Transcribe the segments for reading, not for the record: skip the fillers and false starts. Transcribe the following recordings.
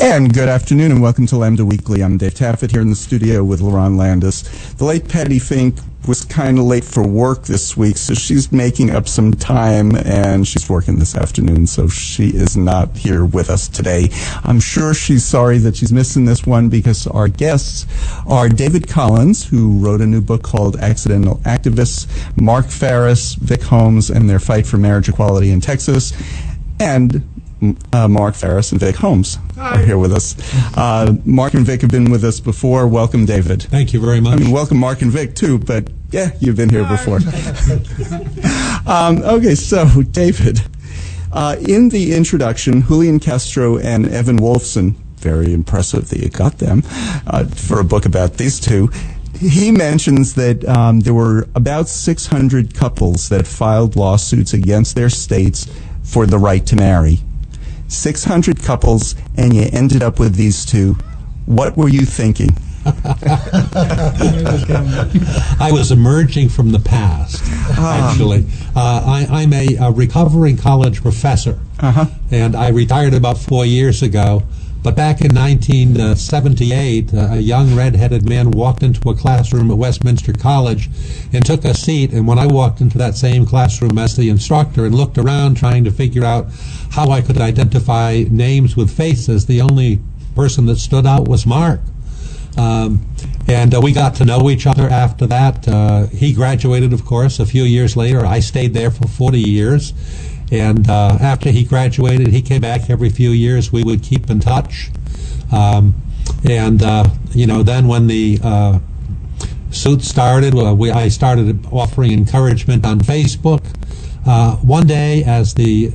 And good afternoon and welcome to Lambda Weekly. I'm Dave Taffet here in the studio with Lerone Landis. The late Patti Fink was kind of late for work this week, so she's making up some time and she's working this afternoon, so she is not here with us today. I'm sure she's sorry that she's missing this one because our guests are David Collins, who wrote a new book called Accidental Activists, Mark Phariss, Vic Holmes, and their fight for marriage equality in Texas, and Mark Phariss and Vic Holmes are here with us. Mark and Vic have been with us before. Welcome, David. Thank you very much. I mean, welcome Mark and Vic, too, but yeah, you've been here before. Okay, so, David, in the introduction, Julian Castro and Evan Wolfson, very impressive that you got them for a book about these two. He mentions that there were about 600 couples that filed lawsuits against their states for the right to marry. 600 couples, and you ended up with these two. What were you thinking? I was emerging from the past, actually. I'm a recovering college professor, and I retired about 4 years ago. But back in 1978, a young red-headed man walked into a classroom at Westminster College and took a seat, and when I walked into that same classroom as the instructor and looked around trying to figure out how I could identify names with faces, the only person that stood out was Mark. And we got to know each other after that. He graduated, of course, a few years later. I stayed there for 40 years. And after he graduated, he came back every few years. We would keep in touch. Then when the suit started, I started offering encouragement on Facebook. One day, as the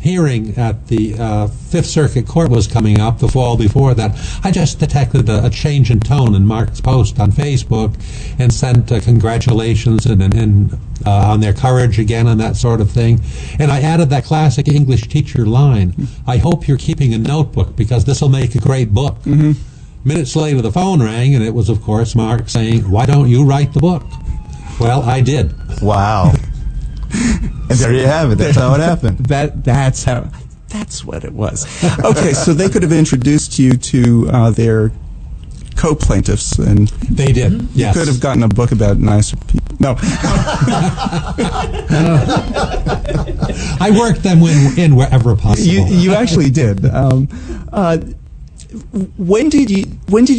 hearing at the Fifth Circuit Court was coming up, the fall before that, I just detected a change in tone in Mark's post on Facebook and sent congratulations and on their courage again and that sort of thing. And I added that classic English teacher line, I hope you're keeping a notebook because this will make a great book. Minutes later, the phone rang, and it was, of course, Mark saying, why don't you write the book? Well, I did. Wow. And there you have it. That's how it happened. That's what it was. Okay, so they could have introduced you to their co-plaintiffs, and they did. Yes. You could have gotten a book about nicer people. No. I worked them in wherever possible. You actually did. When did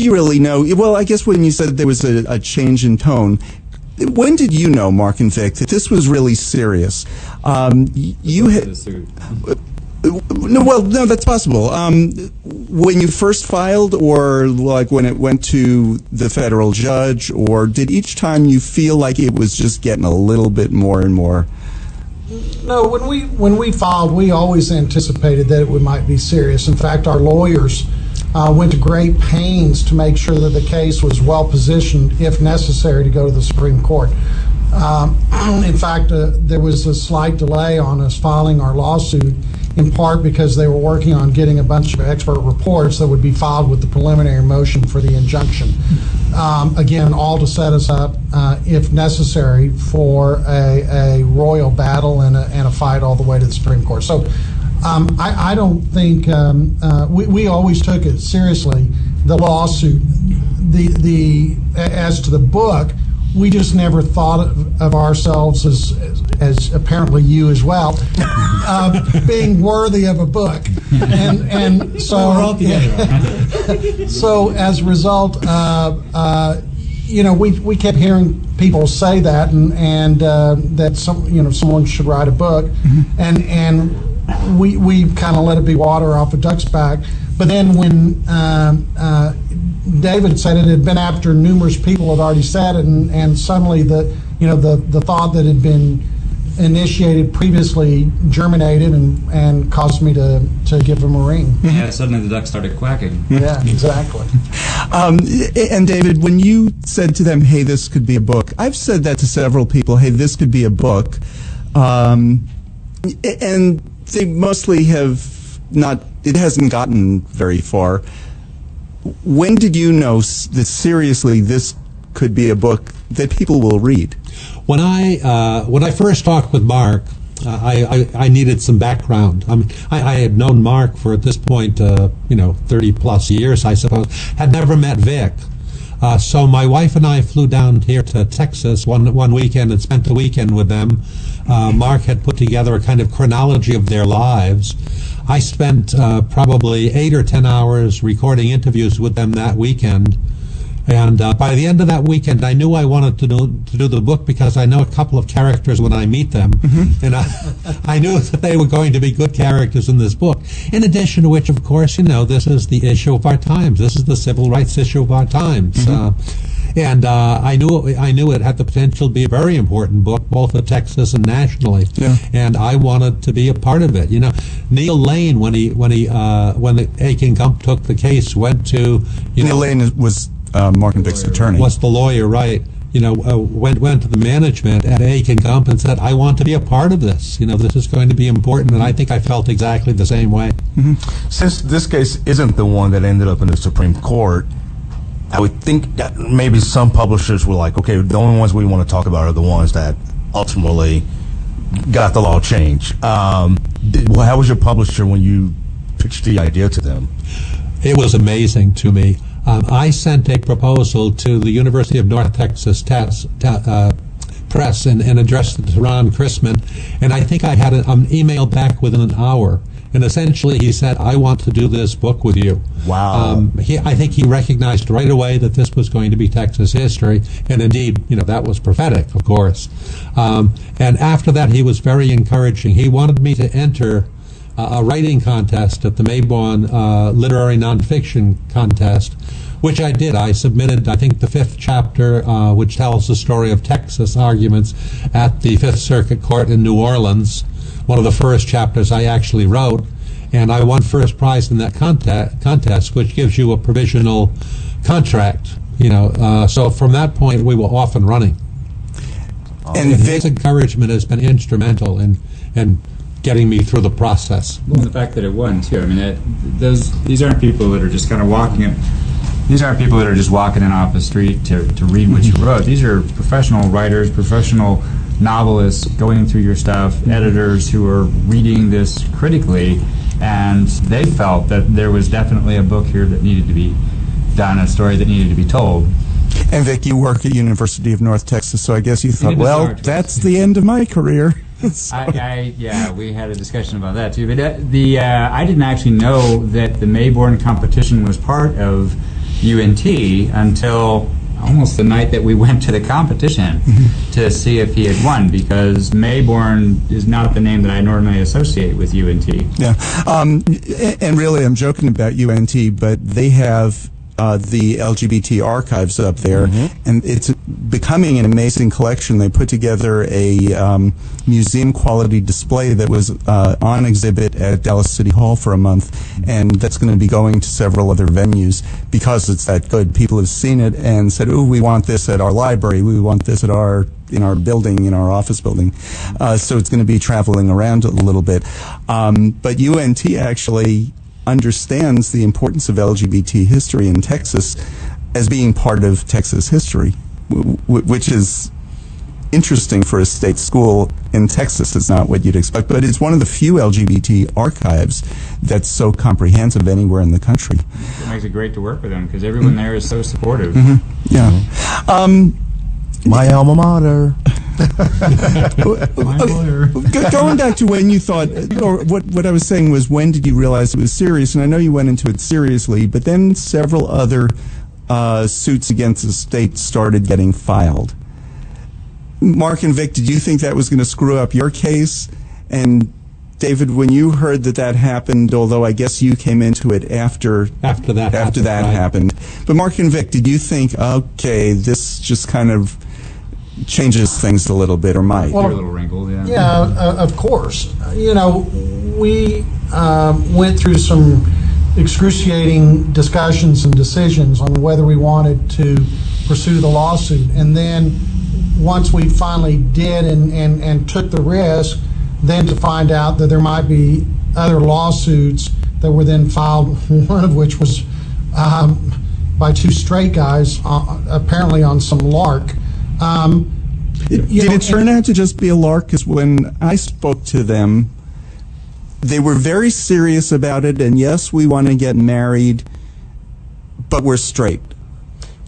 you really know? Well, I guess when you said there was a change in tone. When did you know, Mark and Vic, that this was really serious? You had no, that's possible. When you first filed, or like when it went to the federal judge, or did each time you feel like it was just getting a little bit more and more? No, when we filed, we always anticipated that it might be serious. In fact, our lawyers went to great pains to make sure that the case was well positioned, if necessary, to go to the Supreme Court. In fact, there was a slight delay on us filing our lawsuit, in part because they were working on getting a bunch of expert reports that would be filed with the preliminary motion for the injunction. Again, all to set us up, if necessary, for a royal battle and a fight all the way to the Supreme Court. So I don't think we always took it seriously, the lawsuit. As to the book, we just never thought of ourselves as apparently you as well, being worthy of a book, and so we're all together. So as a result, we kept hearing people say that, and that someone should write a book, and we kind of let it be water off a duck's back. But then when David said it had been after numerous people had already said it, and suddenly the thought that had been initiated previously germinated and caused me to give him a ring. Yeah, suddenly the duck started quacking. Yeah, exactly. And David, when you said to them, hey, this could be a book, I've said that to several people, hey, this could be a book, and they mostly have not, it hasn't gotten very far. When did you know that seriously this could be a book that people will read? When I first talked with Mark, I needed some background. I had known Mark for at this point, 30 plus years, I suppose. Had never met Vic. So my wife and I flew down here to Texas one weekend and spent the weekend with them. Mark had put together a kind of chronology of their lives. I spent probably 8 or 10 hours recording interviews with them that weekend. And by the end of that weekend, I knew I wanted to do the book because I know a couple of characters when I meet them. And I knew that they were going to be good characters in this book. In addition to which, of course, this is the issue of our times. This is the civil rights issue of our times. And I knew it had the potential to be a very important book, both for Texas and nationally. Yeah. And I wanted to be a part of it. Neil Lane, when the Aiken Gump took the case, went to Neil Lane was Mark and Vic's attorney. Was the lawyer, right? Went to the management at Aiken Gump and said, "I want to be a part of this. This is going to be important." And I think I felt exactly the same way. Since this case isn't the one that ended up in the Supreme Court, I would think that maybe some publishers were like, okay, the only ones we want to talk about are the ones that ultimately got the law changed. How was your publisher when you pitched the idea to them? It was amazing to me. I sent a proposal to the University of North Texas Press and addressed it to Ron Chrisman, and I think I had an email back within an hour. And essentially, he said, "I want to do this book with you." Wow. I think he recognized right away that this was going to be Texas history, and indeed, that was prophetic, of course. And after that, he was very encouraging. He wanted me to enter a writing contest at the Mayborn Literary Nonfiction Contest, which I did. I submitted, I think, the 5th chapter, which tells the story of Texas arguments at the 5th Circuit Court in New Orleans. One of the first chapters I actually wrote, and I won first prize in that contest, which gives you a provisional contract. So from that point, we were off and running. And his encouragement has been instrumental in getting me through the process. Well, the fact that it won too. I mean, these aren't people that are just kind of walking in. These aren't people that are just walking in off the street to read what you wrote. These are professional writers, professional novelists going through your stuff, editors who are reading this critically, and they felt that there was definitely a book here that needed to be done, a story that needed to be told. And Vic, you work at University of North Texas, so I guess you thought, well, that's the end of my career. Yeah, we had a discussion about that too. But I didn't actually know that the Mayborn competition was part of UNT until almost the night that we went to the competition to see if he had won, because Mayborn is not the name that I normally associate with UNT. Yeah, and really I'm joking about UNT, but they have the LGBT archives up there, and it's becoming an amazing collection. They put together a museum quality display that was on exhibit at Dallas City Hall for a month, and that's going to be going to several other venues because it's that good. People have seen it and said, "Ooh, we want this at our library. We want this at in our building, in our office building." So it's going to be traveling around a little bit. But UNT actually understands the importance of LGBT history in Texas as being part of Texas history, which is interesting for a state school in Texas. It's not what you'd expect, but it's one of the few LGBT archives that's so comprehensive anywhere in the country. It makes it great to work with them because everyone there is so supportive. Yeah. My alma mater. Going back to when you thought, or what I was saying was, when did you realize it was serious? And I know you went into it seriously, but then several other suits against the state started getting filed. Mark and Vic, did you think that was going to screw up your case? And David, when you heard that happened, although I guess you came into it after that happened, but Mark and Vic, did you think, okay, this just kind of changes things a little bit, or might? Well, you're a little wrinkled, yeah. Yeah, of course. We went through some excruciating discussions and decisions on whether we wanted to pursue the lawsuit. And then once we finally did and took the risk, then to find out that there might be other lawsuits that were then filed, one of which was by two straight guys, apparently on some lark. Did it turn out to just be a lark? Because when I spoke to them, they were very serious about it, and yes, we want to get married, but we're straight.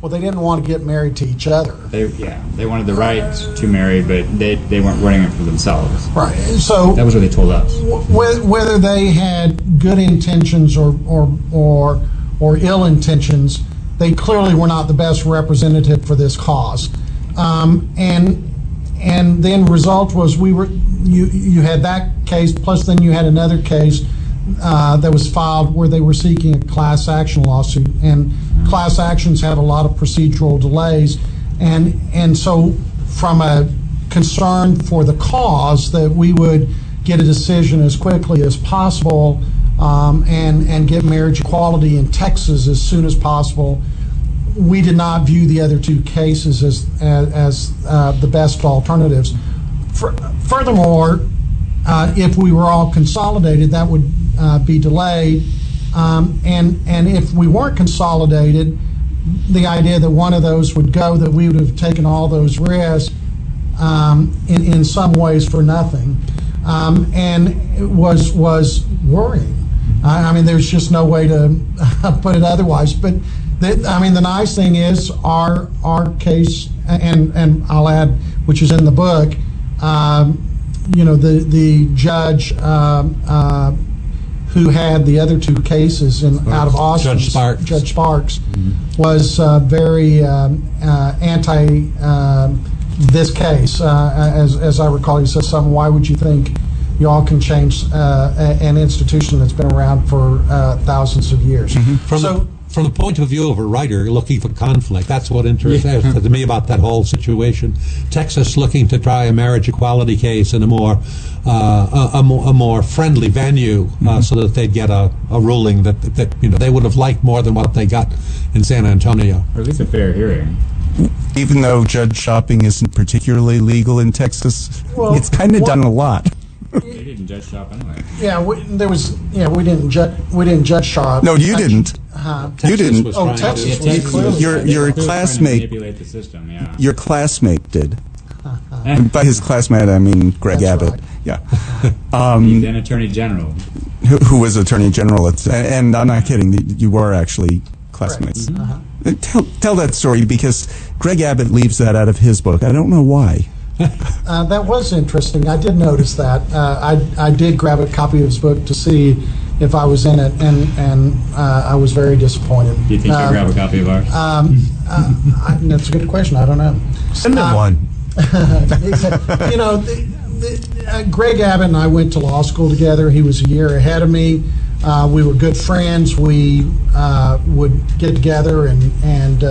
Well, they didn't want to get married to each other. They wanted the right to marry, but they weren't wanting it for themselves. Right. So that was what they told us. Whether they had good intentions or ill intentions, they clearly were not the best representative for this cause. And then result was you had that case, plus then you had another case that was filed where they were seeking a class action lawsuit, and class actions have a lot of procedural delays, and so from a concern for the cause that we would get a decision as quickly as possible and get marriage equality in Texas as soon as possible, we did not view the other two cases as the best alternatives. Furthermore, if we were all consolidated, that would be delayed, and if we weren't consolidated, the idea that one of those would go, that we would have taken all those risks in some ways for nothing, and it was worrying. I mean, there's just no way to put it otherwise. But the nice thing is our case, and I'll add, which is in the book. The judge who had the other two cases out of Austin, Judge Sparks, was very anti this case. As I recall, he said something, why would you think y'all can change an institution that's been around for thousands of years? From the point of view of a writer looking for conflict, that's what interested me about that whole situation. Texas looking to try a marriage equality case in a more friendly venue, so that they'd get a ruling that they would have liked more than what they got in San Antonio, or at least a fair hearing. Even though judge shopping isn't particularly legal in Texas, it's kind of done a lot. They didn't judge shop anyway. We didn't judge shop. No, you didn't. You didn't. Texas was clearly. Your classmate. Manipulate the system. Yeah. Your classmate did. And by his classmate, I mean Greg Abbott. Right. Yeah. He's then Attorney General. Who was Attorney General? And I'm not kidding. You were actually classmates. Tell that story, because Greg Abbott leaves that out of his book. I don't know why. That was interesting. I did notice that. I did grab a copy of his book to see if I was in it, and I was very disappointed. Do you think you'll grab a copy of ours? That's a good question. I don't know. Send him one. Greg Abbott and I went to law school together. He was a year ahead of me. We were good friends. We would get together and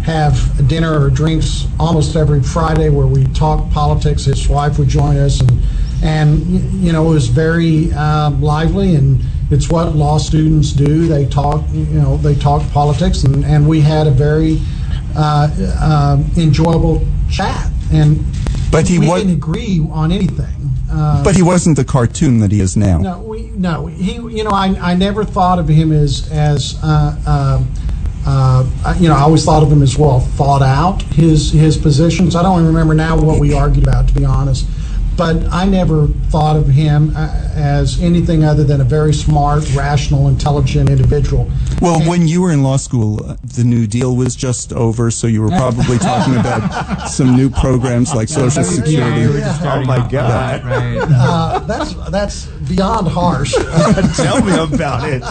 have dinner or drinks almost every Friday where we talked politics. His wife would join us, and it was very lively, and it's what law students do. They talk politics, and we had a very enjoyable chat. But we didn't agree on anything. But he wasn't the cartoon that he is now. No. He, I never thought of him as I always thought of him as well thought out. His positions. I don't even remember now what we argued about, to be honest. But I never thought of him as anything other than a very smart, rational, intelligent individual. Well, when you were in law school, the New Deal was just over, so you were probably talking about some new programs like Social Security. Oh my God! Right. That's beyond harsh. Tell me about it.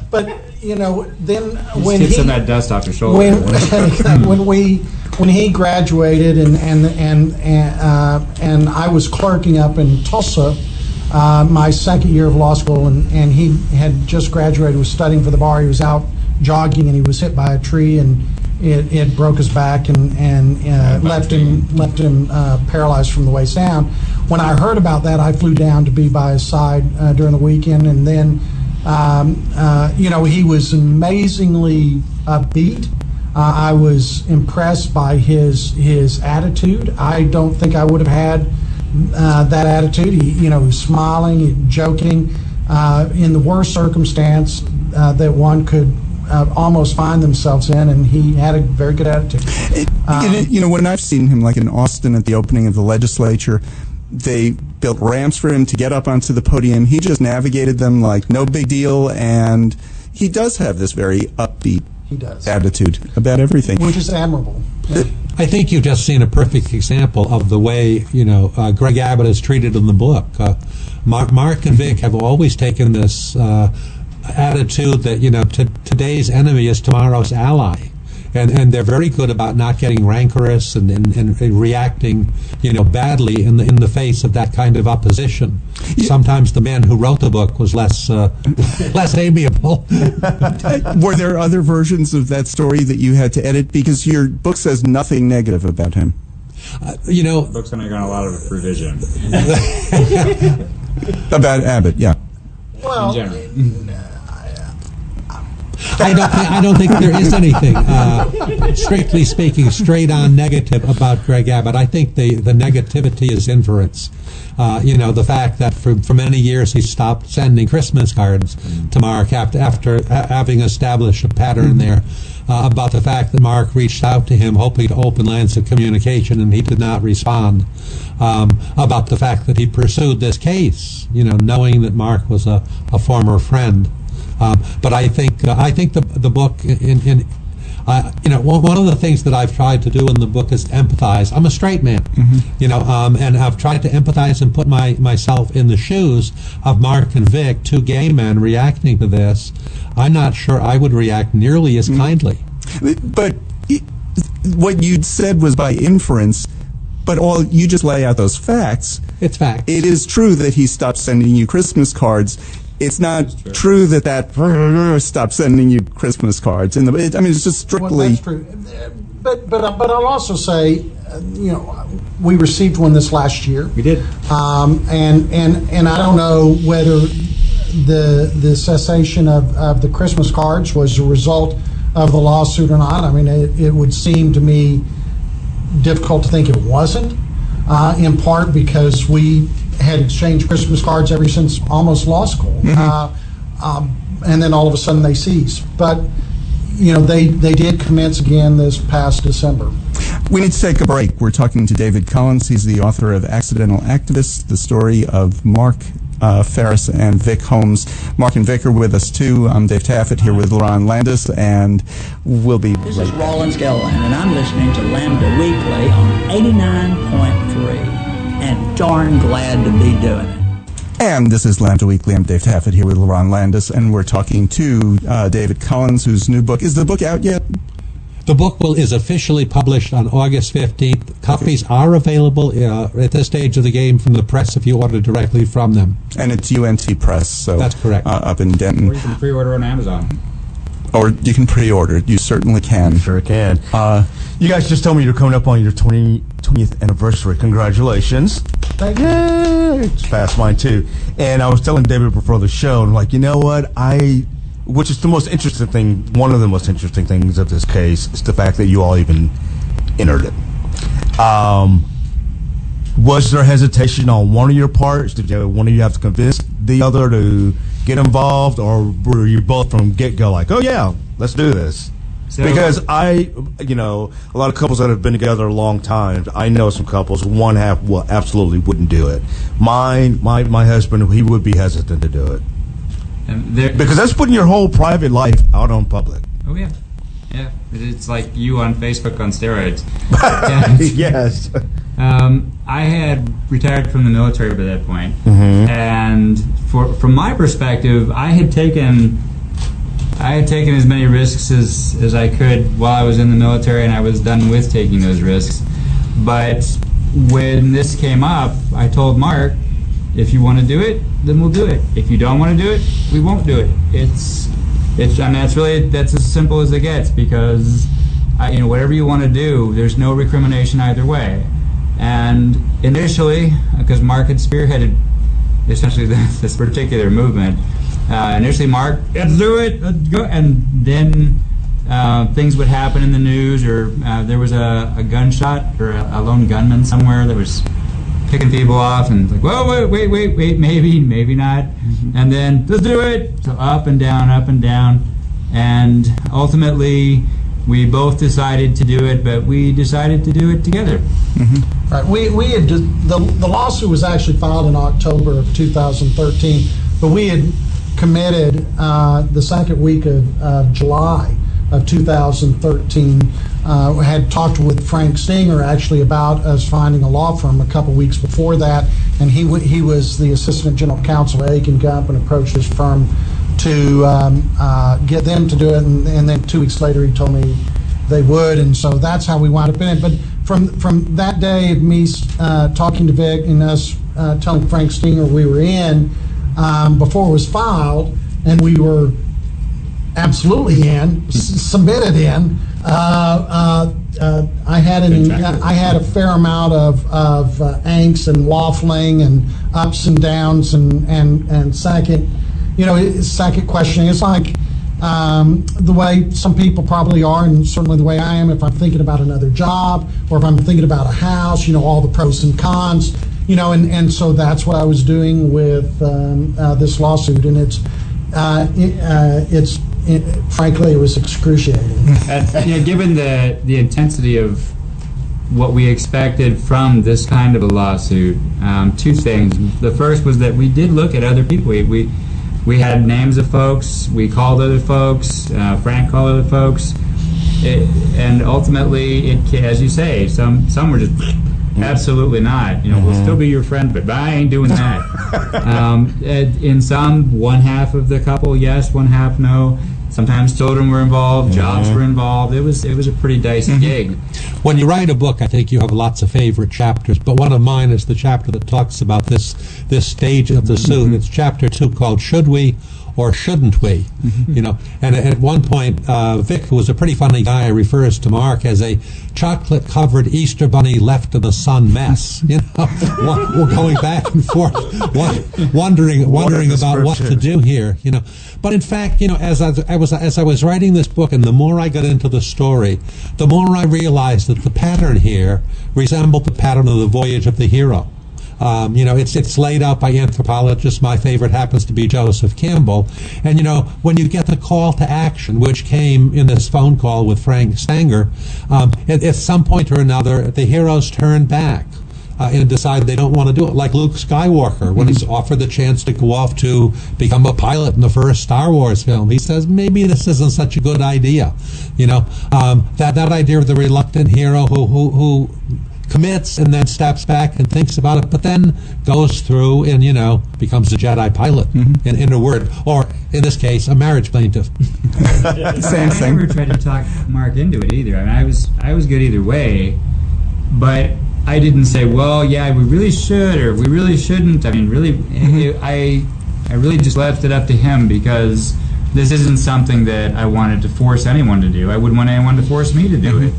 But then when get some of that dust off your shoulder. When he graduated and I was clerking up in Tulsa, my second year of law school, and he had just graduated, was studying for the bar. He was out jogging and he was hit by a tree, and it broke his back and left him paralyzed from the waist down. When I heard about that, I flew down to be by his side during the weekend, and then he was amazingly upbeat. I was impressed by his attitude. I don't think I would have had that attitude. He was smiling, joking, in the worst circumstance that one could almost find themselves in, and he had a very good attitude. When I've seen him, like in Austin at the opening of the legislature, they built ramps for him to get up onto the podium. He just navigated them like no big deal, and he does have this very upbeat attitude about everything, which is admirable. Yeah. I think you've just seen a perfect example of the way Greg Abbott is treated in the book. Mark and Vic have always taken this attitude that today's enemy is tomorrow's ally. And they're very good about not getting rancorous and reacting, badly in the face of that kind of opposition. Sometimes the man who wrote the book was less amiable. Were there other versions of that story that you had to edit? Because your book says nothing negative about him. The book's undergone a lot of revision. About Abbott, yeah. Well, in general. I don't think there is anything, strictly speaking, straight on negative about Greg Abbott. I think the negativity is inference. The fact that for many years he stopped sending Christmas cards to Mark after having established a pattern there about the fact that Mark reached out to him hoping to open lines of communication and he did not respond. About the fact that he pursued this case, knowing that Mark was a former friend. But I think the book one of the things that I've tried to do in the book is empathize. I'm a straight man, and I've tried to empathize and put myself in the shoes of Mark and Vic, two gay men reacting to this. I'm not sure I would react nearly as kindly. But what you'd said was by inference. But you just lay out those facts. It's facts. It is true that he stopped sending you Christmas cards. It's not true that stopped sending you Christmas cards. It's just strictly. Well, that's true. But I'll also say, we received one this last year. We did. And I don't know whether the cessation of the Christmas cards was a result of the lawsuit or not. It would seem to me difficult to think it wasn't, in part because we had exchanged Christmas cards ever since almost law school, and then all of a sudden they ceased. But they did commence again this past December. We need to take a break. We're talking to David Collins. He's the author of Accidental Activists, the story of Mark Phariss and Vic Holmes. Mark and Vic are with us too. I'm Dave Taffet here with Lerone Landis, and we'll be This is Rollins Gilliland, and I'm listening to Lambda Weekly on 89.3, and darn glad to be doing it. And this is Lambda Weekly. I'm Dave Taffet here with Lerone Landis, and we're talking to David Collins, whose new book. Is the book out yet? The book is officially published on August 15th. Copies are available at this stage of the game from the press if you order directly from them. And it's UNT Press, so that's correct. Up in Denton. Or you can pre-order on Amazon. Or you can pre-order it. You certainly can. Sure can. You guys just told me you're coming up on your 20th anniversary. Congratulations. Thank you. It's past mine too. And I was telling David before the show, I'm like, you know what? Which is the most interesting thing, one of the most interesting things of this case is the fact that you all even entered it. Was there hesitation on one of your parts? Did one of you have to convince the other to get involved, or were you both from get-go like, oh yeah, let's do this? Because a lot of couples that have been together a long time, I know some couples, one half absolutely wouldn't do it. My husband, he would be hesitant to do it. Because that's putting your whole private life out on public. Oh yeah, it's like you on Facebook on steroids. Yes. I had retired from the military by that point, and from my perspective, I had taken as many risks as I could while I was in the military, and I was done with taking those risks. But when this came up, I told Mark, if you want to do it, then we'll do it. If you don't want to do it, we won't do it. That's as simple as it gets, because whatever you want to do, there's no recrimination either way. And initially, because Mark had spearheaded essentially this particular movement, initially Mark, let's do it, let's go, and then things would happen in the news, or there was a gunshot or a lone gunman somewhere that was picking people off, and like, whoa, wait, maybe not, and then let's do it. So up and down, And ultimately, we both decided to do it, but we decided to do it together. Right. We had the lawsuit was actually filed in October of 2013, but we had committed the second week of July of 2013. Had talked with Frank Stinger actually about us finding a law firm a couple weeks before that, and he was the assistant general counsel at Aiken Gump and approached his firm to get them to do it, and then 2 weeks later he told me they would, and so that's how we wound up in it. But from that day of me talking to Vic and us telling Frank Stinger we were in, before it was filed, and we were absolutely in, submitted in, I had a fair amount of angst and waffling and ups and downs and second questioning. It's like the way some people probably are, and certainly the way I am if I'm thinking about another job or if I'm thinking about a house, all the pros and cons, and so that's what I was doing with this lawsuit, and frankly, it was excruciating. Given the intensity of what we expected from this kind of a lawsuit, two things. The first was that we did look at other people. We had names of folks. We called other folks. Frank called other folks, and ultimately, as you say, some were just absolutely not. We'll still be your friend, but I ain't doing that. In some, one half of the couple, yes, one half, no. Sometimes children were involved, jobs were involved. It was a pretty dicey gig. When you write a book, I think you have lots of favorite chapters, but one of mine is the chapter that talks about this stage of the suit. It's chapter 2 called "Should We or Shouldn't We?" And at one point, Vic, who was a pretty funny guy, refers to Mark as a chocolate-covered Easter bunny left in the sun mess. We're going back and forth, wondering about what to do here. But in fact, as I was writing this book, and the more I got into the story, the more I realized that the pattern here resembled the pattern of the voyage of the hero. It's laid out by anthropologists. My favorite happens to be Joseph Campbell. And, when you get the call to action, which came in this phone call with Frank Stanger, at some point or another, the heroes turn back and decide they don't want to do it. Like Luke Skywalker, when he's offered the chance to go off to become a pilot in the first Star Wars film, he says, maybe this isn't such a good idea. That idea of the reluctant hero who commits and then steps back and thinks about it, but then goes through and becomes a Jedi pilot in a word, or in this case, a marriage plaintiff. Same thing. I never tried to talk Mark into it either. I mean, I was good either way, but I didn't say, well, yeah, we really should or we really shouldn't. I mean, really, I really just left it up to him because this isn't something that I wanted to force anyone to do. I wouldn't want anyone to force me to do it.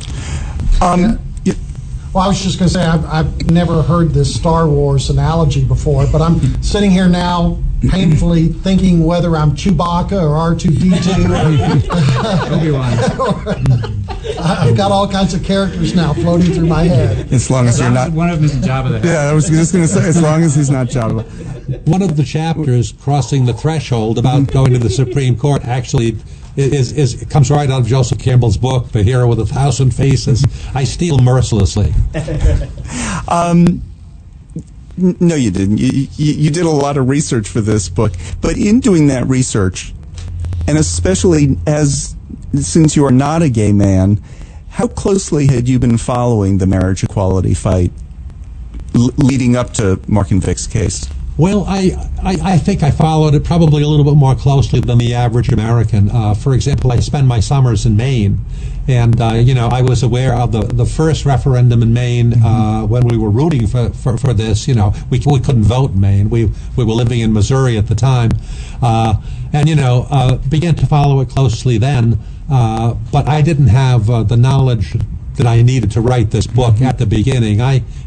Well, I was just going to say, I've never heard this Star Wars analogy before, but I'm sitting here now painfully thinking whether I'm Chewbacca or R2-D2. Obi-Wan. I've got all kinds of characters now floating through my head. As long as you're not... One of them is Jabba the Hutt. Yeah, I was just going to say, as long as he's not Jabba. One of the chapters, Crossing the Threshold, about going to the Supreme Court, actually... It comes right out of Joseph Campbell's book, The Hero with 1,000 Faces. I steal mercilessly. No, you didn't. You did a lot of research for this book. But in doing that research, and especially since you are not a gay man, how closely had you been following the marriage equality fight leading up to Mark and Vic's case? Well, I think I followed it probably a little bit more closely than the average American. For example, I spend my summers in Maine, and I was aware of the first referendum in Maine when we were rooting for this. We couldn't vote in Maine. We were living in Missouri at the time, and began to follow it closely then. But I didn't have the knowledge that I needed to write this book at the beginning.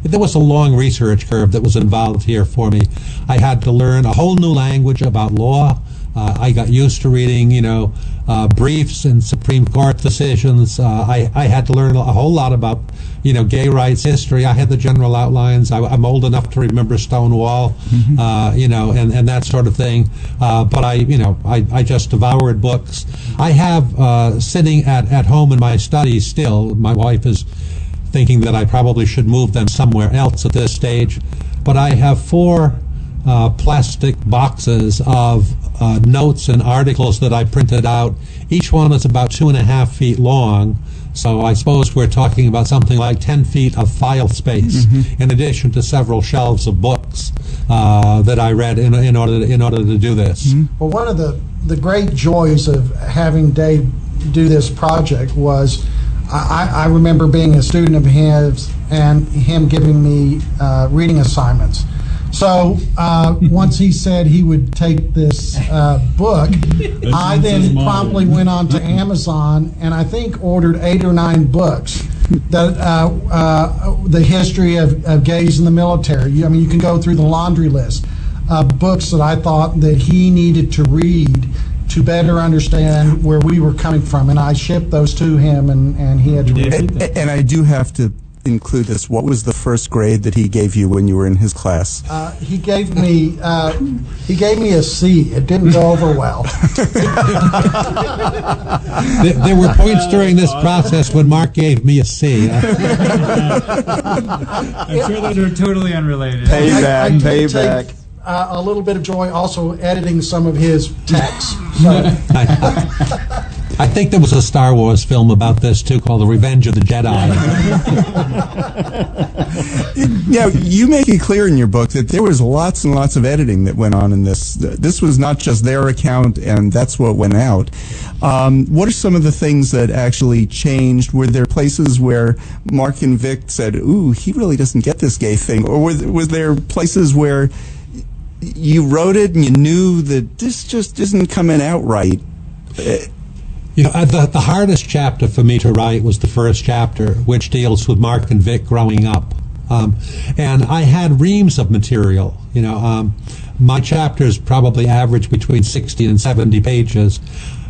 There was a long research curve that was involved here for me. I had to learn a whole new language about law, I got used to reading, briefs and Supreme Court decisions. I had to learn a whole lot about, gay rights history. I had the general outlines. I'm old enough to remember Stonewall, and that sort of thing. But I just devoured books. I have sitting at home in my study still. My wife is thinking that I probably should move them somewhere else at this stage. But I have 4 plastic boxes of notes and articles that I printed out. Each one is about 2.5 feet long, so I suppose we're talking about something like 10 feet of file space, in addition to several shelves of books that I read in order to do this. Well, one of the great joys of having Dave do this project was I remember being a student of his and him giving me reading assignments. So once he said he would take this book, I then promptly went on to Amazon and I think ordered 8 or 9 books that the history of gays in the military. I mean, you can go through the laundry list of books that I thought that he needed to read to better understand where we were coming from, and I shipped those to him, and he had to read them. And I do have to include this. What was the first grade that he gave you when you were in his class? He gave me a C. It didn't go over well. There were points during this process when Mark gave me a C. I'm sure those are totally unrelated. Payback. A little bit of joy also editing some of his texts. So. I think there was a Star Wars film about this too, called The Revenge of the Jedi. Yeah, you make it clear in your book that there was lots and lots of editing that went on in this. This was not just their account, and that's what went out. What are some of the things that actually changed? Were there places where Mark and Vic said, "Ooh, he really doesn't get this gay thing," or was there places where you wrote it and you knew that this just isn't coming out right? The hardest chapter for me to write was the first chapter, which deals with Mark and Vic growing up. And I had reams of material. My chapters probably average between 60 and 70 pages.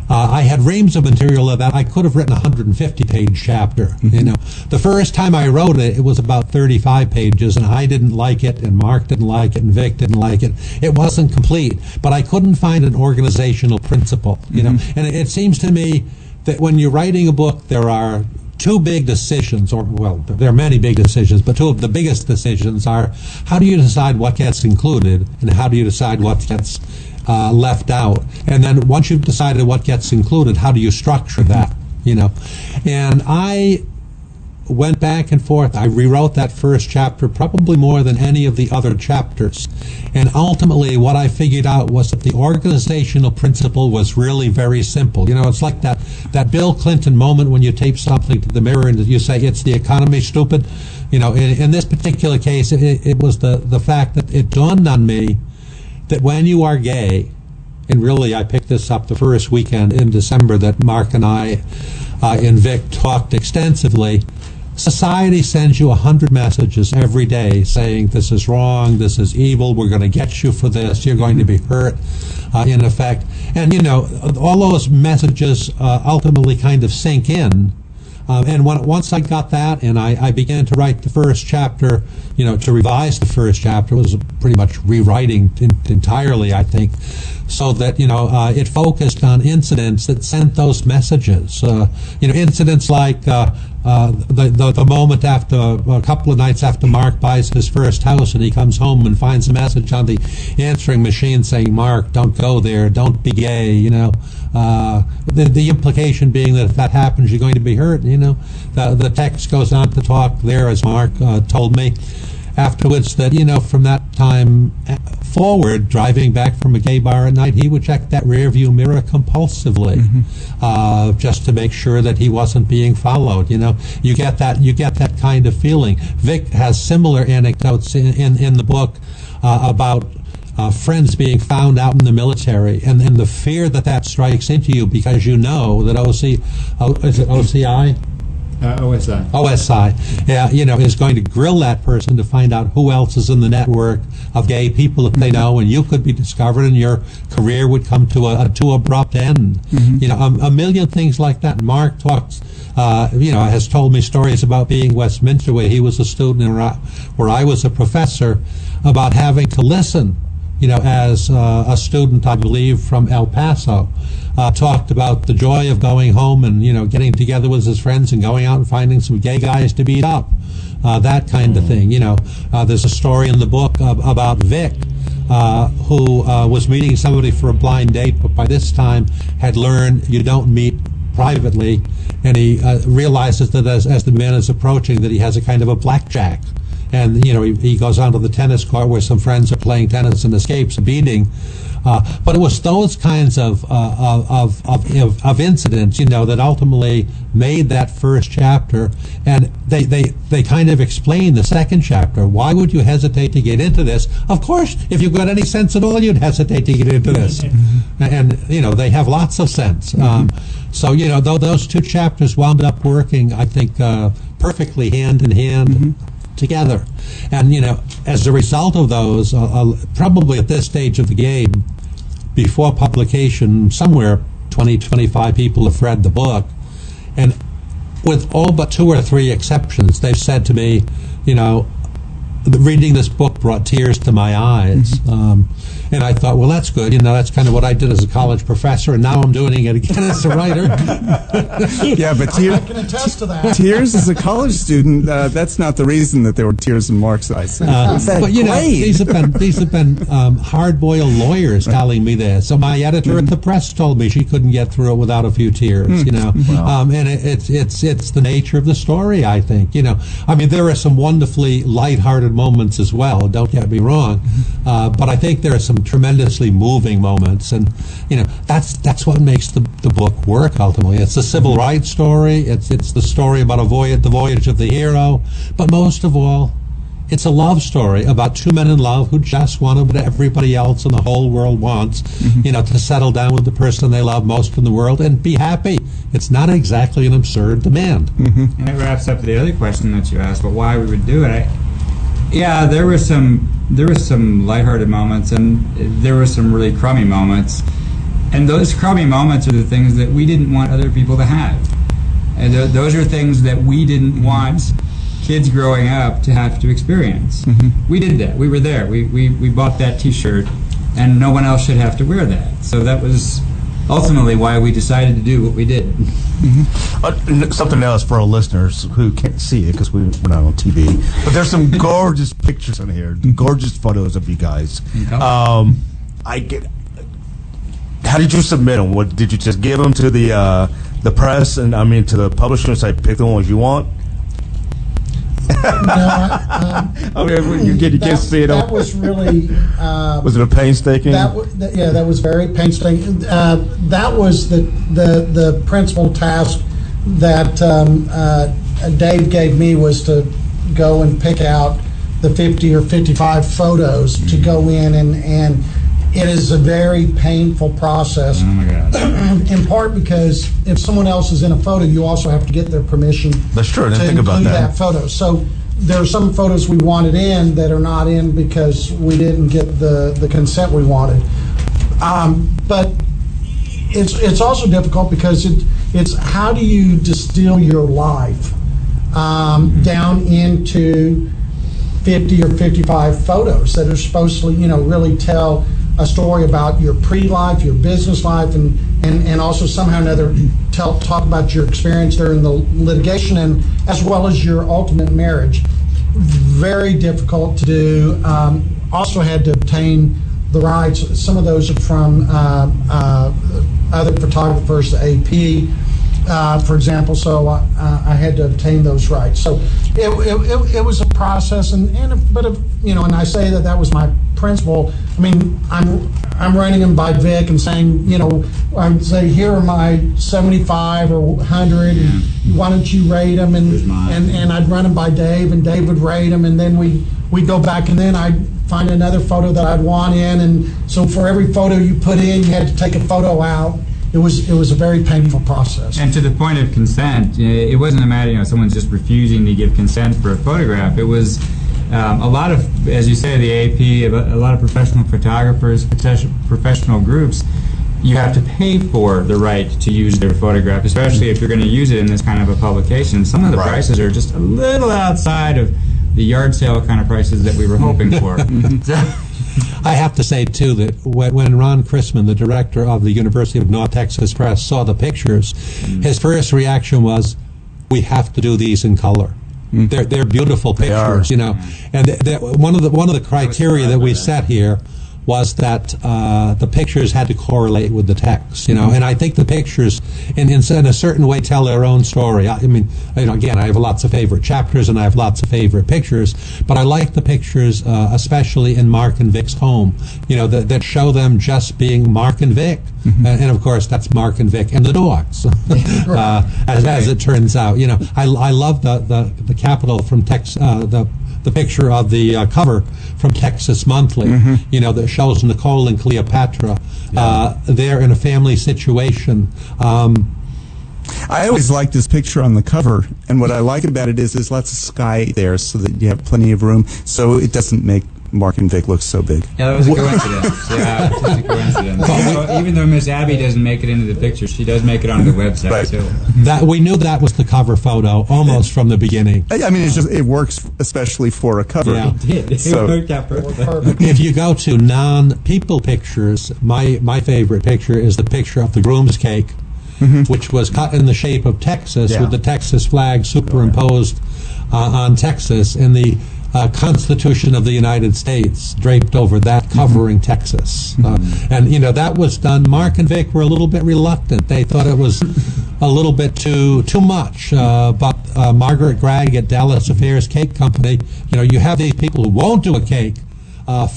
I had reams of material that I could have written a 150-page chapter. The first time I wrote it, it was about 35 pages, and I didn't like it, and Mark didn't like it, and Vic didn't like it. It wasn't complete, but I couldn't find an organizational principle. And it seems to me that when you're writing a book, there are 2 big decisions, there are many big decisions, but 2 of the biggest decisions are: how do you decide what gets included, and how do you decide what gets left out? And then once you've decided what gets included, how do you structure that? And I went back and forth. I rewrote that first chapter probably more than any of the other chapters. And ultimately what I figured out was that the organizational principle was really very simple. It's like that Bill Clinton moment when you tape something to the mirror and you say, "It's the economy, stupid." In this particular case, it was the fact that it dawned on me that when you are gay, and really I picked this up the first weekend in December that Mark and I and Vic talked extensively, society sends you 100 messages every day saying this is wrong, this is evil, we're going to get you for this, you're going to be hurt, in effect. And all those messages ultimately kind of sink in. And once I got that, and I began to write the first chapter, to revise the first chapter, it was pretty much rewriting entirely, I think, so that it focused on incidents that sent those messages. Incidents like the moment after a couple of nights after Mark buys his first house, and he comes home and finds a message on the answering machine saying, "Mark, don't go there, don't be gay." The implication being that if that happens, you're going to be hurt. The text goes on to talk there, as Mark told me afterwards, that from that time forward, driving back from a gay bar at night, he would check that rear view mirror compulsively, just to make sure that he wasn't being followed. You get that kind of feeling. Vic has similar anecdotes in the book about friends being found out in the military, and the fear that strikes into you because you know that OCI OSI. OSI, is going to grill that person to find out who else is in the network of gay people that they know, and you could be discovered, and your career would come to a too abrupt end. A million things like that. Mark talks, has told me stories about being Westminster, where he was a student and where I was a professor, about having to listen. As a student, I believe, from El Paso, talked about the joy of going home and, getting together with his friends and going out and finding some gay guys to beat up, that kind of thing. There's a story in the book about Vic, who was meeting somebody for a blind date, but by this time had learned you don't meet privately, and he realizes that as the man is approaching, that he has a kind of a blackjack. And he goes onto the tennis court where some friends are playing tennis and escapes a beating. But it was those kinds of incidents, that ultimately made that first chapter. And they kind of explain the second chapter. Why would you hesitate to get into this? Of course, if you've got any sense at all, you'd hesitate to get into this. And they have lots of sense. So though those two chapters wound up working, I think, perfectly hand in hand. Together. And as a result of those, probably at this stage of the game, before publication, somewhere 20-25 people have read the book, and with all but 2 or 3 exceptions, they've said to me, reading this book brought tears to my eyes. And I thought, well, that's good. That's kind of what I did as a college professor, and now I'm doing it again as a writer. Yeah, but I can attest to that. Tears as a college student, that's not the reason that there were tears in Mark's eyes. But these have been hard-boiled lawyers telling me this. So my editor at the press told me she couldn't get through it without a few tears. Wow. And it's the nature of the story, I think. There are some wonderfully lighthearted moments as well. Don't get me wrong, but I think there are some tremendously moving moments, and that's what makes the book work. Ultimately, it's a civil rights story. It's the story about the voyage of the hero, but most of all, it's a love story about 2 men in love who just want what everybody else in the whole world wants, to settle down with the person they love most in the world and be happy. It's not exactly an absurd demand. And it wraps up to the other question that you asked, but why we would do it. There were some lighthearted moments, and there were some really crummy moments, and those crummy moments are the things that we didn't want other people to have, and those are things that we didn't want kids growing up to have to experience. We did that. We were there. We bought that T-shirt, and no one else should have to wear that. So that was ultimately why we decided to do what we did. Something else for our listeners who can't see it because we're not on TV, but there's some gorgeous pictures in here, gorgeous photos of you guys. How did you submit them? What did you just give them to the press and to the publisher and say pick the ones you want? You can't see it. That was really. Was it a painstaking? That was very painstaking. That was the principal task that Dave gave me, was to go and pick out the 50 or 55 photos to go in, and it is a very painful process. Oh my God. In part because if someone else is in a photo, you also have to get their permission. That's true. I didn't to think about include that. that photo. So there are some photos we wanted in that are not in because we didn't get the consent we wanted. But it's also difficult because it's how do you distill your life down into 50 or 55 photos that are supposed to really tell a story about your pre-life, your business life, and also somehow or another talk about your experience during the litigation, and as well as your ultimate marriage. Very difficult to do. Also had to obtain the rights. Some of those are from other photographers, AP, for example. So I had to obtain those rights. So it was a process, and I say that was my principle. I'm running them by Vic and saying, I'd say, here are my 75 or 100, and why don't you rate them? And I'd run them by Dave, and Dave would rate them, and then we'd go back, and then I'd find another photo that I'd want in, and so for every photo you put in, you had to take a photo out it was a very painful process. And to the point of consent, it wasn't a matter, someone's just refusing to give consent for a photograph. It was a lot of, as you say, the AP, a lot of professional photographers, professional groups, you have to pay for the right to use their photograph, especially if you're going to use it in this kind of a publication. Some of the prices are just a little outside of the yard sale kind of prices that we were hoping for. I have to say, too, that when Ron Chrisman, the director of the University of North Texas Press, saw the pictures, his first reaction was, we have to do these in color. They're beautiful pictures, And one of the criteria that we set here was that the pictures had to correlate with the text, and I think the pictures, in a certain way, tell their own story. I mean, again, I have lots of favorite chapters and I have lots of favorite pictures, but I like the pictures, especially in Mark and Vic's home, that show them just being Mark and Vic, and of course that's Mark and Vic and the dogs, as it turns out. I love the capital from Texas, the picture of the cover from Texas Monthly, that shows Nicole and Cleopatra there in a family situation. I always like this picture on the cover, and what I like about it is there's lots of sky there so that you have plenty of room, so it doesn't make Mark and Vic look so big. Yeah, that was a coincidence. Yeah, it's just a coincidence. Even though Miss Abby doesn't make it into the picture, she does make it onto the website too. That we knew that was the cover photo almost from the beginning. I mean, it works especially for a cover. Yeah. It did. It worked out perfect. If you go to non-people pictures, my favorite picture is the picture of the groom's cake, which was cut in the shape of Texas with the Texas flag superimposed on Texas, and the Constitution of the United States draped over that, covering Texas. And that was done. Mark and Vic were a little bit reluctant. They thought it was a little bit too much. But Margaret Gregg at Dallas Affairs Cake Company, you have these people who won't do a cake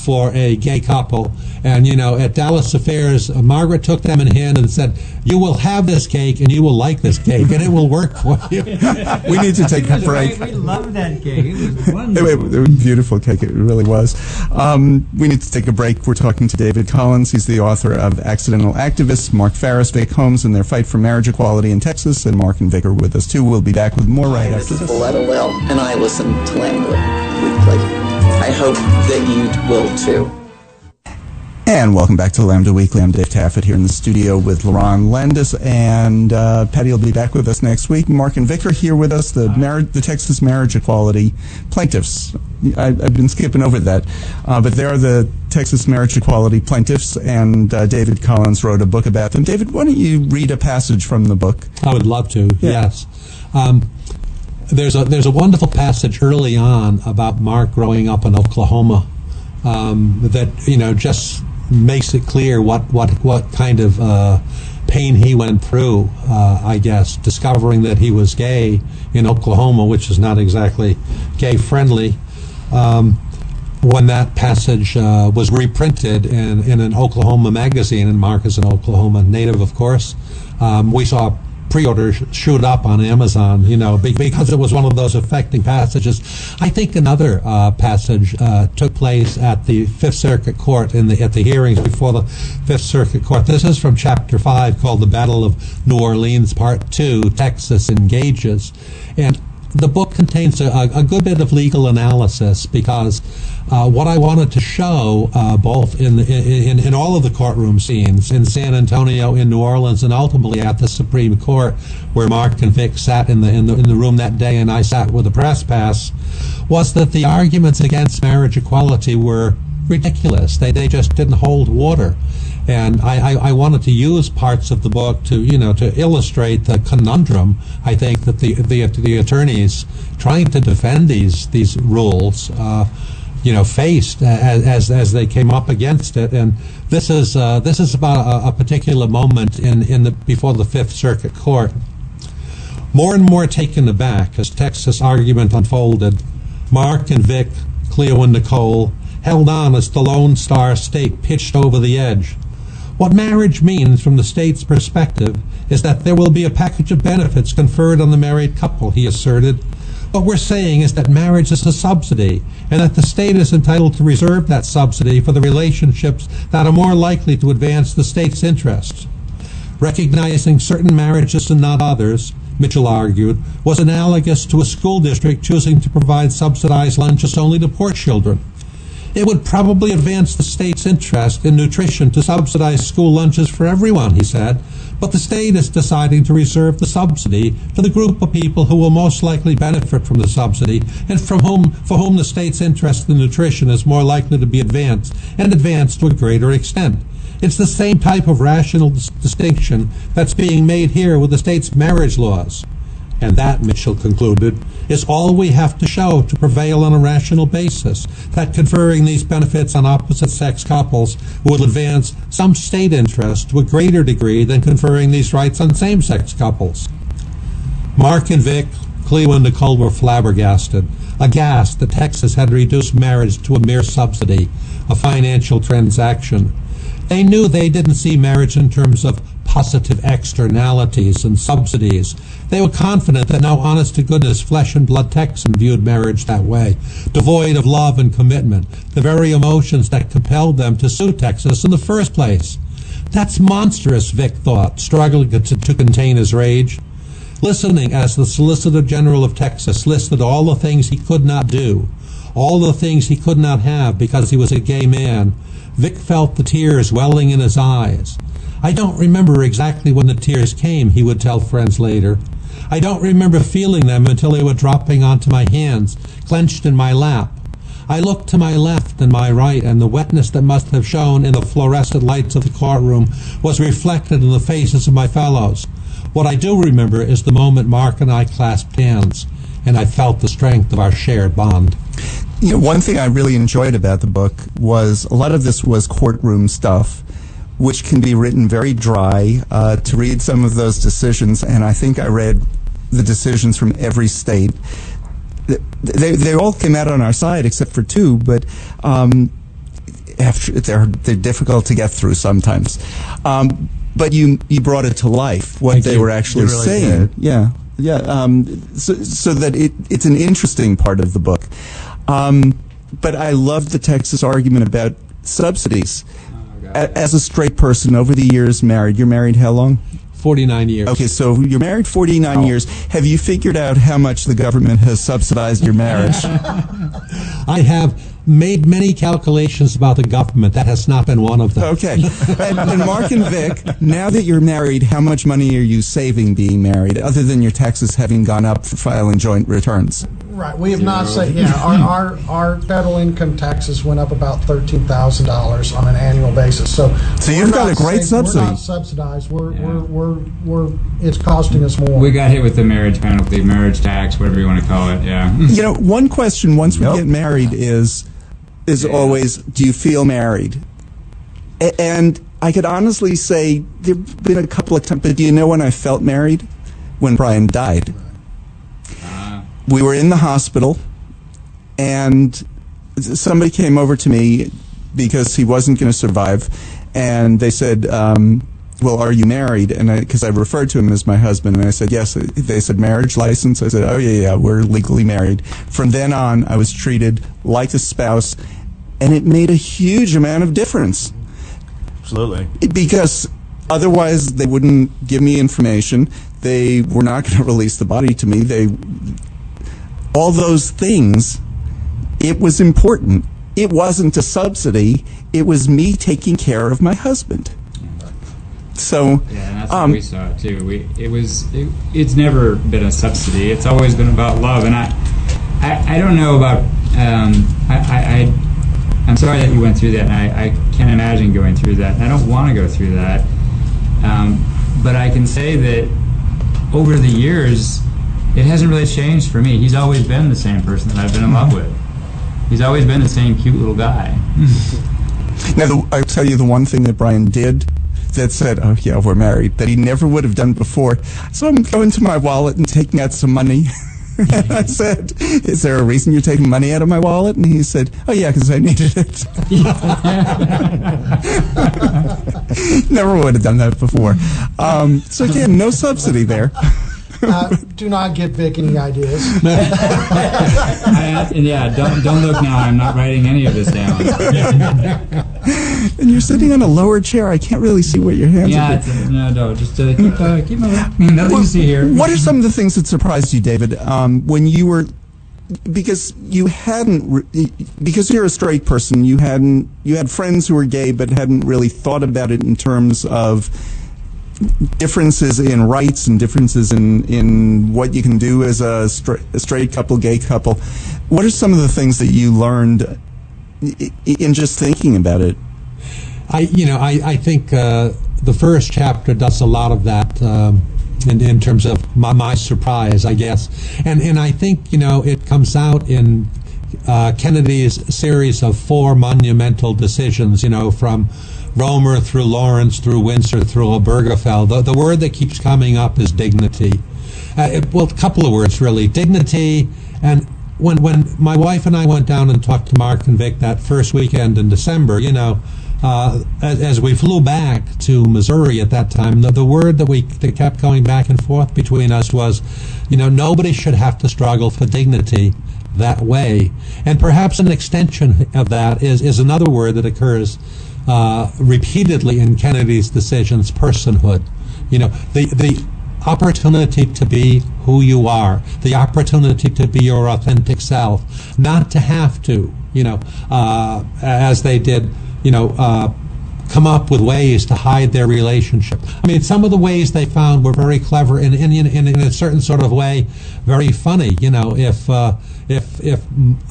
for a gay couple, and at Dallas Affairs, Margaret took them in hand and said, you will have this cake and you will like this cake and it will work for you. We need to take a break. We loved that cake. It was wonderful. It was a beautiful cake. It really was. We need to take a break. We're talking to David Collins. He's the author of Accidental Activists, Mark Phariss, Vic Holmes, and their fight for marriage equality in Texas, and Mark and Vic are with us too. We'll be back with more right after this. Loretta Well, and I listen to Lambda Weekly. I hope that you will too. And welcome back to Lambda Weekly. I'm Dave Taffet here in the studio with Lerone Landis, and Patti will be back with us next week. Mark and Vic are here with us, the Texas marriage equality plaintiffs. I've been skipping over that, but they are the Texas marriage equality plaintiffs, and David Collins wrote a book about them. David, why don't you read a passage from the book? I would love to, yes. There's a wonderful passage early on about Mark growing up in Oklahoma that just makes it clear what kind of pain he went through. I guess discovering that he was gay in Oklahoma, which is not exactly gay friendly. When that passage was reprinted in an Oklahoma magazine, and Mark is an Oklahoma native, of course, we saw pre-orders shoot up on Amazon, because it was one of those affecting passages. I think another passage took place at the Fifth Circuit Court at the hearings before the Fifth Circuit Court. This is from Chapter 5, called The Battle of New Orleans, Part 2, Texas Engages. And the book contains a good bit of legal analysis, because what I wanted to show, both in all of the courtroom scenes, in San Antonio, in New Orleans, and ultimately at the Supreme Court, where Mark and Vic sat in the room that day, and I sat with a press pass, was that the arguments against marriage equality were ridiculous. They just didn't hold water. And I wanted to use parts of the book to illustrate the conundrum, I think, that the attorneys trying to defend these rules faced as they came up against it. And this is about a particular moment before the Fifth Circuit Court. More and more taken aback as Texas argument unfolded, Mark and Vic, Cleo and Nicole, held on as the Lone Star State pitched over the edge. What marriage means from the state's perspective is that there will be a package of benefits conferred on the married couple, he asserted. What we're saying is that marriage is a subsidy, and that the state is entitled to reserve that subsidy for the relationships that are more likely to advance the state's interests. Recognizing certain marriages and not others, Mitchell argued, was analogous to a school district choosing to provide subsidized lunches only to poor children. It would probably advance the state's interest in nutrition to subsidize school lunches for everyone, he said, but the state is deciding to reserve the subsidy for the group of people who will most likely benefit from the subsidy and for whom the state's interest in nutrition is more likely to be advanced to a greater extent. It's the same type of rational distinction that's being made here with the state's marriage laws. And that, Mitchell concluded, is all we have to show to prevail on a rational basis, that conferring these benefits on opposite-sex couples will advance some state interest to a greater degree than conferring these rights on same-sex couples. Mark and Vic, Cleo and Nicole were flabbergasted, aghast that Texas had reduced marriage to a mere subsidy, a financial transaction. They knew they didn't see marriage in terms of positive externalities and subsidies. They were confident that no honest-to-goodness flesh-and-blood Texan viewed marriage that way, devoid of love and commitment, the very emotions that compelled them to sue Texas in the first place. That's monstrous, Vic thought, struggling to contain his rage. Listening as the Solicitor General of Texas listed all the things he could not do, all the things he could not have because he was a gay man, Vic felt the tears welling in his eyes. I don't remember exactly when the tears came, he would tell friends later. I don't remember feeling them until they were dropping onto my hands, clenched in my lap. I looked to my left and my right, and the wetness that must have shone in the fluorescent lights of the courtroom was reflected in the faces of my fellows. What I do remember is the moment Mark and I clasped hands, and I felt the strength of our shared bond. You know, one thing I really enjoyed about the book was a lot of this was courtroom stuff, which can be written very dry. To read some of those decisions, and I think I read the decisions from every state. They all came out on our side except for two, but they're difficult to get through sometimes. But you brought it to life, what they were actually really saying. did. Yeah. So that it's an interesting part of the book. But I love the Texas argument about subsidies. As a straight person, over the years married, you're married how long? 49 years. Okay, so you're married 49 years. Have you figured out how much the government has subsidized your marriage? I have made many calculations about the government. That has not been one of them. Okay. And Mark and Vic, now that you're married, how much money are you saving being married, other than your taxes having gone up for filing joint returns? Right, we have not said, our federal income taxes went up about $13,000 on an annual basis. So you've got a great subsidy. We're not subsidized. It's costing us more. We got hit with the marriage penalty, marriage tax, whatever you want to call it. Yeah. You know, one question once we get married is always, do you feel married? And I could honestly say there've been a couple of times, but do you know when I felt married? When Brian died. We were in the hospital, and somebody came over to me because he wasn't going to survive, and they said, well, are you married? And because I referred to him as my husband, and I said, yes. They said, marriage license? I said, oh, yeah, we're legally married. From then on, I was treated like a spouse, and it made a huge amount of difference. Absolutely. Because otherwise, they wouldn't give me information. They were not going to release the body to me. All those things, it was important. It wasn't a subsidy. It was me taking care of my husband. So yeah, and that's how we saw it too. It's never been a subsidy. It's always been about love. And I don't know about. I'm sorry that you went through that. And I can't imagine going through that. And I don't want to go through that. But I can say that over the years, it hasn't really changed for me. He's always been the same person that I've been in love with. He's always been the same cute little guy. Now, I'll tell you the one thing that Brian did that said, oh, yeah, we're married, that he never would have done before. So I'm going to my wallet and taking out some money. And I said, is there a reason you're taking money out of my wallet? And he said, oh, yeah, because I needed it. Never would have done that before. So, again, no subsidy there. Do not give Vic any ideas. Yeah, don't look now. I'm not writing any of this down. And you're sitting on a lower chair. I can't really see what your hands are. No, just keep moving. Nothing to see here. What are some of the things that surprised you, David, when you were, because you're a straight person, you had friends who were gay but hadn't really thought about it in terms of differences in rights and differences in what you can do as a straight couple, gay couple. What are some of the things that you learned in just thinking about it? I think the first chapter does a lot of that in terms of my surprise, I guess. And I think, it comes out in Kennedy's series of 4 monumental decisions, from Romer through Lawrence, through Windsor, through Obergefell. The word that keeps coming up is dignity. A couple of words, really. Dignity, and when my wife and I went down and talked to Mark and Vic that first weekend in December, as we flew back to Missouri at that time, the word that kept going back and forth between us was, nobody should have to struggle for dignity that way. And perhaps an extension of that is another word that occurs repeatedly in Kennedy's decisions: personhood. The opportunity to be who you are, the opportunity to be your authentic self, not to have to, as they did, come up with ways to hide their relationship. I mean, some of the ways they found were very clever and in a certain sort of way very funny. If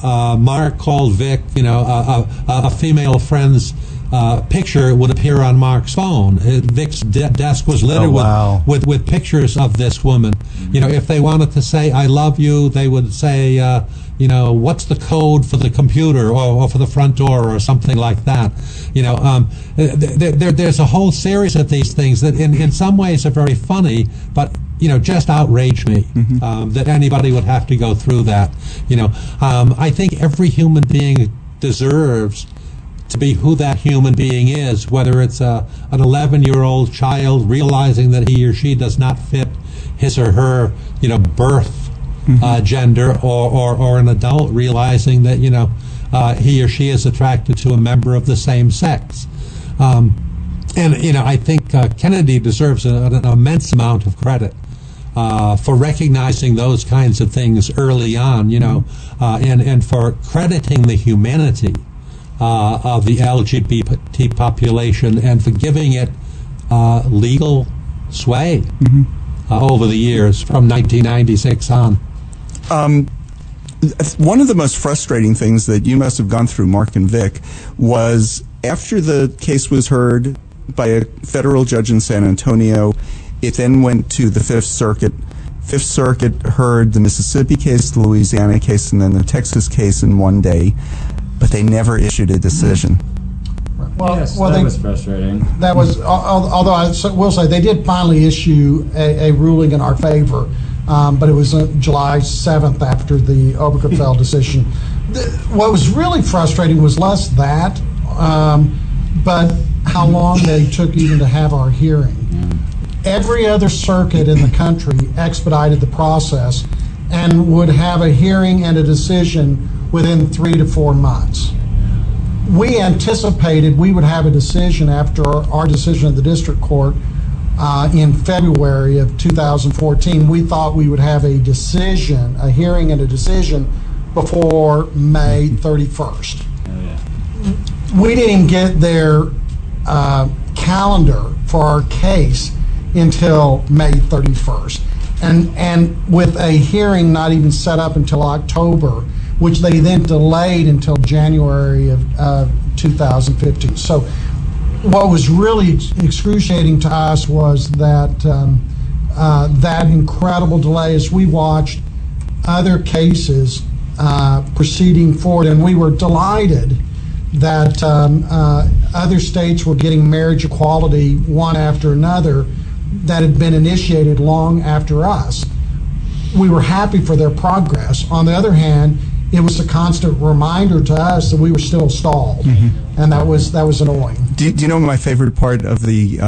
Mark called Vic, a female friend's picture would appear on Mark's phone. Vic's desk was littered with pictures of this woman. If they wanted to say "I love you," they would say, what's the code for the computer or for the front door or something like that. There's a whole series of these things that in some ways are very funny, but just outrage me that anybody would have to go through that. I think every human being deserves to be who that human being is, whether it's an 11-year-old child realizing that he or she does not fit his or her, birth gender, or an adult realizing that, he or she is attracted to a member of the same sex. I think Kennedy deserves an immense amount of credit for recognizing those kinds of things early on, and for crediting the humanity of the LGBT population and for giving it legal sway over the years from 1996 on. One of the most frustrating things that you must have gone through, Mark and Vic, was after the case was heard by a federal judge in San Antonio, it then went to the Fifth Circuit. Fifth Circuit heard the Mississippi case, the Louisiana case, and then the Texas case in one day, but they never issued a decision. That was frustrating. That was, although I will say they did finally issue a ruling in our favor, but it was July 7th after the Obergefell decision. What was really frustrating was less that, but how long they took even to have our hearing. Every other circuit in the country expedited the process and would have a hearing and a decision within 3 to 4 months. We anticipated we would have a decision after our decision of the district court in February of 2014. We thought we would have a decision, a hearing and a decision before May 31st. We didn't get their calendar for our case until May 31st. And with a hearing not even set up until October, which they then delayed until January of 2015. So what was really excruciating to us was that that incredible delay as we watched other cases proceeding forward, and we were delighted that other states were getting marriage equality one after another that had been initiated long after us. We were happy for their progress. On the other hand, it was a constant reminder to us that we were still stalled, and that was annoying. Do you know my favorite part of the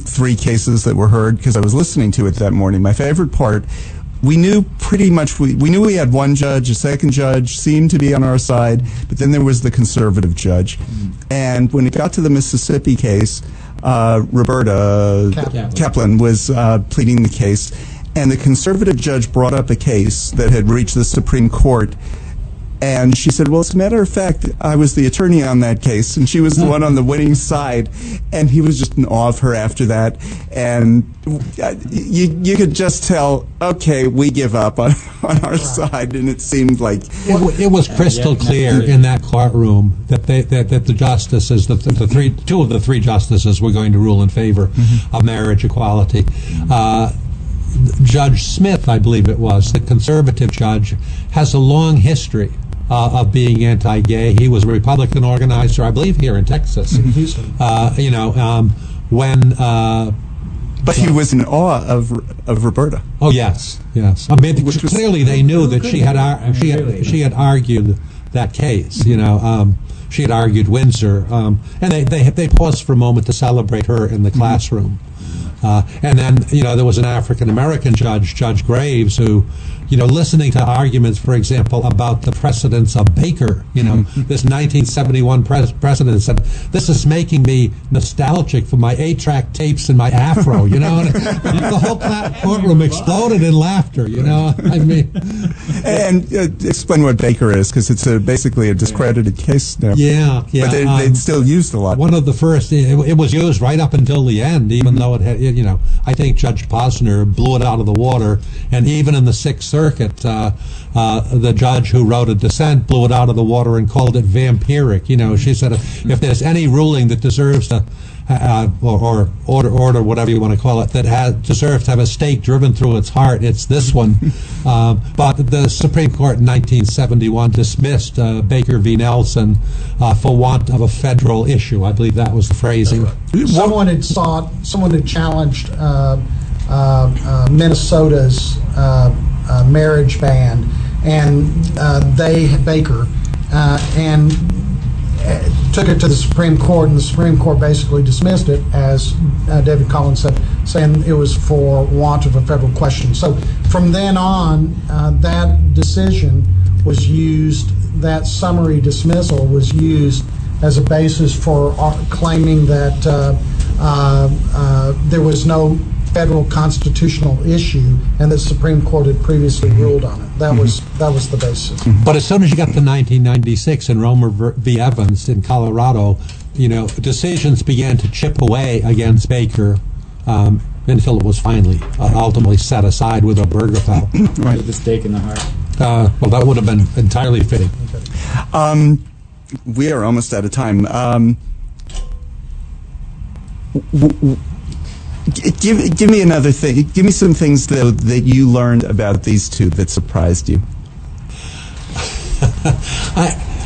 3 cases that were heard? Because I was listening to it that morning. My favorite part we knew pretty much, we knew we had one judge, a second judge seemed to be on our side, but then there was the conservative judge. And when it got to the Mississippi case, Roberta Kaplan was pleading the case, and the conservative judge brought up a case that had reached the Supreme Court. And she said, well, as a matter of fact, I was the attorney on that case, and she was the one on the winning side. And he was just in awe of her after that. And you could just tell, okay, we give up on our side. And it seemed like... It was crystal clear in that courtroom that the justices, two of the three justices were going to rule in favor of marriage equality. Judge Smith, I believe it was, the conservative judge, has a long history of being anti-gay. He was a Republican organizer, I believe, here in Texas. In Houston. But he was in awe of Roberta. Oh yes. I mean, clearly they knew that she had argued that case. She had argued Windsor, and they paused for a moment to celebrate her in the classroom. And then, there was an African-American judge, Judge Graves, who, listening to arguments, for example, about the precedents of Baker, this 1971 precedent said, this is making me nostalgic for my 8-track tapes and my afro, and the whole courtroom exploded in laughter, I mean. And explain what Baker is, because it's basically a discredited case now. Yeah. But they still used a lot. One of the first, it was used right up until the end, even though it had, I think Judge Posner blew it out of the water, and even in the Sixth Circuit, the judge who wrote a dissent blew it out of the water and called it vampiric. She said if there's any ruling that deserves to, or order, whatever you want to call it, that deserves to have a stake driven through its heart, it's this one. But the Supreme Court in 1971 dismissed Baker v. Nelson for want of a federal issue. I believe that was the phrasing. Someone had challenged Minnesota's marriage ban, and Baker took it to the Supreme Court, and the Supreme Court basically dismissed it, as David Collins said, saying it was for want of a federal question. So from then on, that decision was used, that summary dismissal was used as a basis for claiming that there was no federal constitutional issue, and the Supreme Court had previously ruled on it. That was the basis. But as soon as you got to 1996 in Romer v. Evans in Colorado, decisions began to chip away against Baker until it was finally ultimately set aside with Obergefell. Right, with the stake in the heart. Well, that would have been entirely fitting. We are almost out of time. Give me another thing. Give me some things, though, that you learned about these two that surprised you.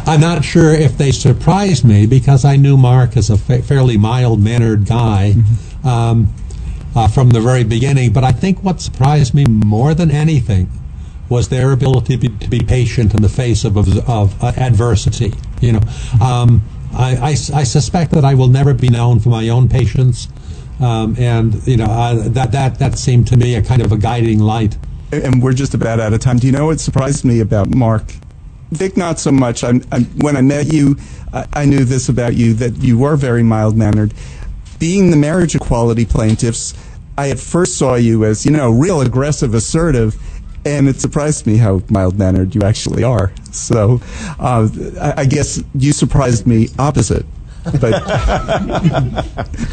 I'm not sure if they surprised me, because I knew Mark as a fairly mild-mannered guy from the very beginning. But I think what surprised me more than anything was their ability to be patient in the face of adversity. I suspect that I will never be known for my own patience. That seemed to me a kind of a guiding light. And we're just about out of time. Do you know what surprised me about Mark? Vic, not so much. When I met you, I knew this about you, that you were very mild-mannered. Being the marriage equality plaintiffs, I at first saw you as, real aggressive, assertive, and it surprised me how mild-mannered you actually are. So I guess you surprised me opposite. But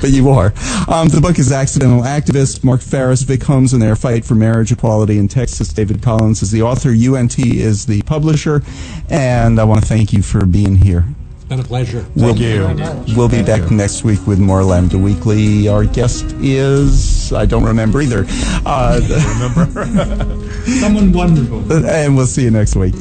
you are. The book is Accidental Activist. Mark Phariss, Vic Holmes, and their fight for marriage equality in Texas. David Collins is the author. UNT is the publisher. And I want to thank you for being here. It's been a pleasure. Thank you. We'll be back next week with more Lambda Weekly. Our guest is, I don't remember either. Someone wonderful. And we'll see you next week.